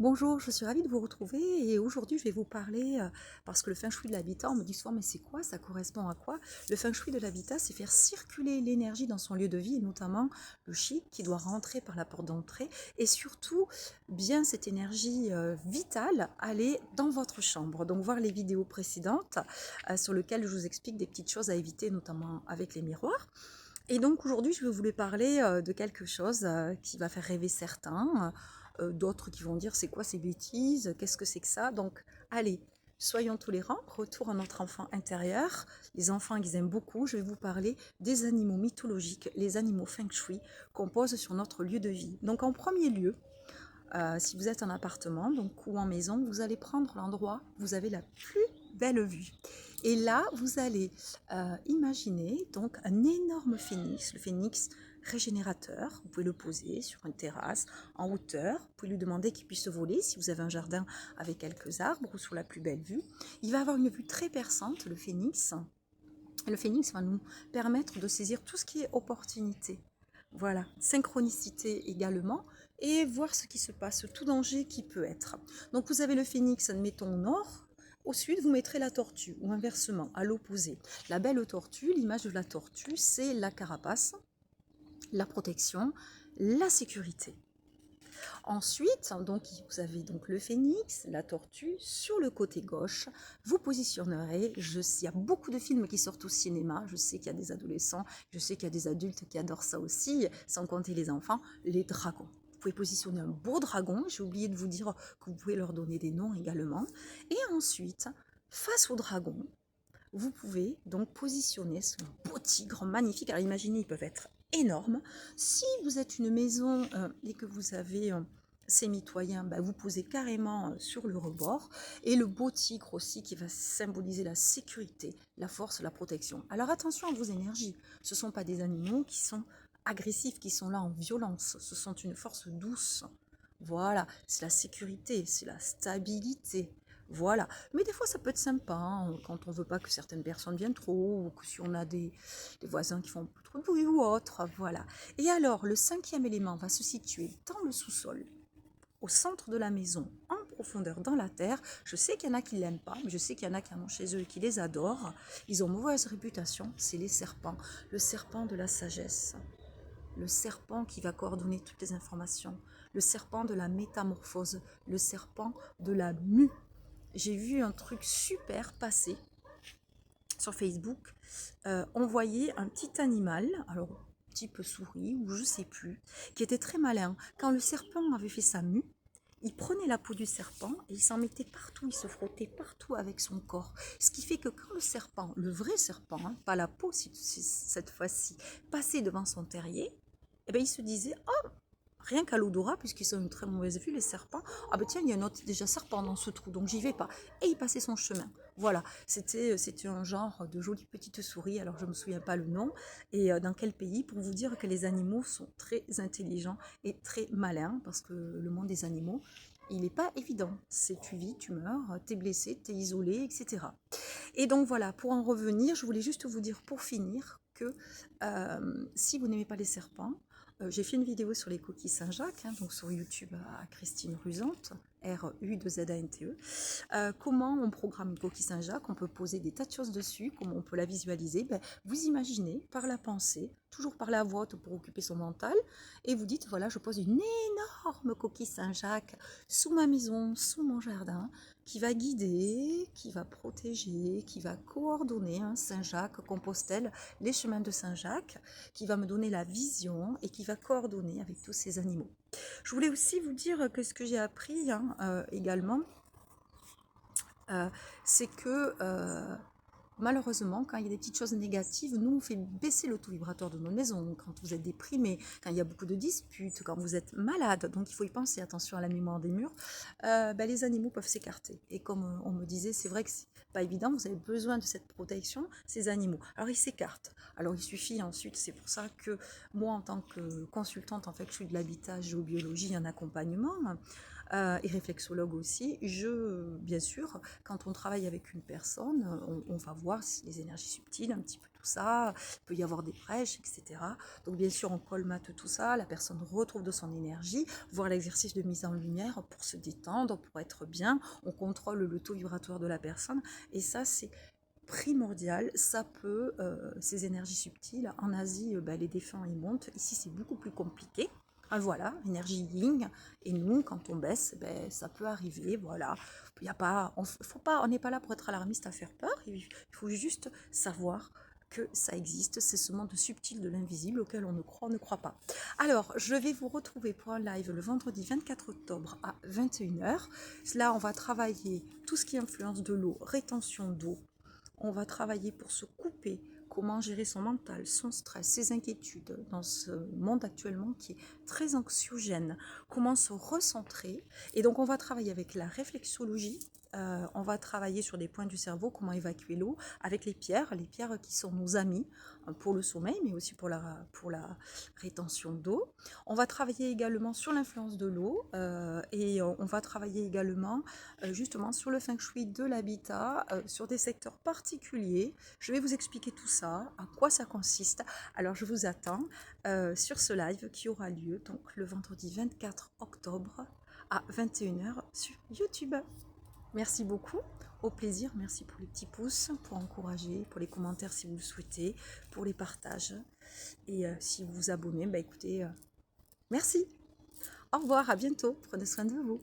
Bonjour, je suis ravie de vous retrouver et aujourd'hui je vais vous parler, parce que le feng shui de l'habitat, on me dit souvent mais c'est quoi, ça correspond à quoi? Le feng shui de l'habitat, c'est faire circuler l'énergie dans son lieu de vie et notamment le chi qui doit rentrer par la porte d'entrée et surtout bien cette énergie vitale aller dans votre chambre. Donc voir les vidéos précédentes sur lesquelles je vous explique des petites choses à éviter notamment avec les miroirs. Et donc aujourd'hui, je vais vous parler de quelque chose qui va faire rêver certains, d'autres qui vont dire c'est quoi ces bêtises, qu'est-ce que c'est que ça. Donc allez, soyons tolérants, retour à notre enfant intérieur, les enfants qu'ils aiment beaucoup. Je vais vous parler des animaux mythologiques, les animaux feng shui qu'on pose sur notre lieu de vie. Donc en premier lieu, si vous êtes en appartement donc, ou en maison, vous allez prendre l'endroit où vous avez la plus belle vue. Et là, vous allez imaginer donc un énorme phénix, le phénix régénérateur. Vous pouvez le poser sur une terrasse en hauteur. Vous pouvez lui demander qu'il puisse voler si vous avez un jardin avec quelques arbres ou sur la plus belle vue. Il va avoir une vue très perçante, le phénix. Et le phénix va nous permettre de saisir tout ce qui est opportunité. Voilà, synchronicité également, et voir ce qui se passe, tout danger qui peut être. Donc vous avez le phénix, admettons, au nord. Au sud, vous mettrez la tortue, ou inversement, à l'opposé. La belle tortue, l'image de la tortue, c'est la carapace, la protection, la sécurité. Ensuite, donc, vous avez donc le phénix, la tortue. Sur le côté gauche, vous positionnerez, il y a beaucoup de films qui sortent au cinéma, je sais qu'il y a des adolescents, je sais qu'il y a des adultes qui adorent ça aussi, sans compter les enfants, les dragons. Vous pouvez positionner un beau dragon, j'ai oublié de vous dire que vous pouvez leur donner des noms également. Et ensuite, face au dragon, vous pouvez donc positionner ce beau tigre magnifique. Alors imaginez, ils peuvent être énormes. Si vous êtes une maison et que vous avez ces mitoyens, vous posez carrément sur le rebord. Et le beau tigre aussi qui va symboliser la sécurité, la force, la protection. Alors attention à vos énergies. Ce ne sont pas des animaux qui sont agressifs, qui sont là en violence. Ce sont une force douce. Voilà, c'est la sécurité, c'est la stabilité. Voilà. Mais des fois, ça peut être sympa hein, quand on veut pas que certaines personnes viennent trop, ou que si on a des voisins qui font trop de bruit ou autre. Voilà. Et alors, le cinquième élément va se situer dans le sous-sol, au centre de la maison, en profondeur dans la terre. Je sais qu'il y en a qui ne l'aiment pas, mais je sais qu'il y en a qui en ont chez eux et qui les adorent. Ils ont mauvaise réputation, c'est les serpents. Le serpent de la sagesse. Le serpent qui va coordonner toutes les informations. Le serpent de la métamorphose. Le serpent de la mue. J'ai vu un truc super passer sur Facebook. On voyait un petit animal, alors type souris ou je sais plus, qui était très malin. Quand le serpent avait fait sa mue, il prenait la peau du serpent et il s'en mettait partout, il se frottait partout avec son corps. Ce qui fait que quand le serpent, le vrai serpent, hein, pas la peau cette fois-ci, passait devant son terrier, eh ben, il se disait oh, rien qu'à l'odorat, puisqu'ils ont une très mauvaise vue, les serpents, ah ben tiens, il y a un autre déjà serpent dans ce trou, donc j'y vais pas. Et il passait son chemin. Voilà, c'était un genre de jolie petite souris, alors je ne me souviens pas le nom, et dans quel pays, pour vous dire que les animaux sont très intelligents et très malins, parce que le monde des animaux, il n'est pas évident. C'est tu vis, tu meurs, t'es blessé, t'es isolé, etc. Et donc voilà, pour en revenir, je voulais juste vous dire pour finir que si vous n'aimez pas les serpents, j'ai fait une vidéo sur les coquilles Saint-Jacques, hein, donc sur YouTube à Christine Rusante, R-U-Z-A-N-T-E. Comment on programme une coquille Saint-Jacques? On peut poser des tas de choses dessus, comment on peut la visualiser? Vous imaginez par la pensée, toujours par la voix pour occuper son mental, et vous dites, voilà, je pose une énorme coquille Saint-Jacques sous ma maison, sous mon jardin, qui va guider, qui va protéger, qui va coordonner Saint-Jacques-Compostelle, les chemins de Saint-Jacques, qui va me donner la vision et qui va coordonner avec tous ces animaux. Je voulais aussi vous dire que ce que j'ai appris également, c'est que malheureusement, quand il y a des petites choses négatives, nous on fait baisser l'auto-vibrateur de nos maisons. Quand vous êtes déprimé, quand il y a beaucoup de disputes, quand vous êtes malade, donc il faut y penser, attention à la mémoire des murs, les animaux peuvent s'écarter. Et comme on me disait, c'est vrai que c'est pas évident, vous avez besoin de cette protection, ces animaux. Alors ils s'écartent. Alors il suffit ensuite, c'est pour ça que moi en tant que consultante, en fait je suis de l'habitat, géobiologie, un accompagnement, et réflexologue aussi, bien sûr, quand on travaille avec une personne, on va voir les énergies subtiles, un petit peu tout ça, il peut y avoir des brèches, etc. Donc bien sûr, on colmate tout ça, la personne retrouve de son énergie, voire l'exercice de mise en lumière pour se détendre, pour être bien, on contrôle le taux vibratoire de la personne, et ça c'est primordial. Ça peut, ces énergies subtiles, en Asie, les défunts ils montent, ici c'est beaucoup plus compliqué. Ah, voilà, énergie yin, et nous, quand on baisse, ça peut arriver, voilà. Il y a pas, on n'est pas là pour être alarmiste à faire peur, il faut juste savoir que ça existe, c'est ce monde subtil de l'invisible auquel on ne croit pas. Alors, je vais vous retrouver pour un live le vendredi 24 octobre à 21h. Là, on va travailler tout ce qui influence de l'eau, rétention d'eau. On va travailler pour se couper, comment gérer son mental, son stress, ses inquiétudes dans ce monde actuellement qui est très anxiogène, comment se recentrer. Et donc on va travailler avec la réflexologie, on va travailler sur des points du cerveau, comment évacuer l'eau, avec les pierres qui sont nos amis pour le sommeil, mais aussi pour la rétention d'eau. On va travailler également sur l'influence de l'eau et on va travailler également justement sur le feng shui de l'habitat, sur des secteurs particuliers. Je vais vous expliquer tout ça, à quoi ça consiste. Alors je vous attends sur ce live qui aura lieu donc le vendredi 24 octobre à 21h sur YouTube. Merci beaucoup, au plaisir, merci pour les petits pouces, pour encourager, pour les commentaires si vous le souhaitez, pour les partages. Et si vous vous abonnez, écoutez, merci. Au revoir, à bientôt, prenez soin de vous.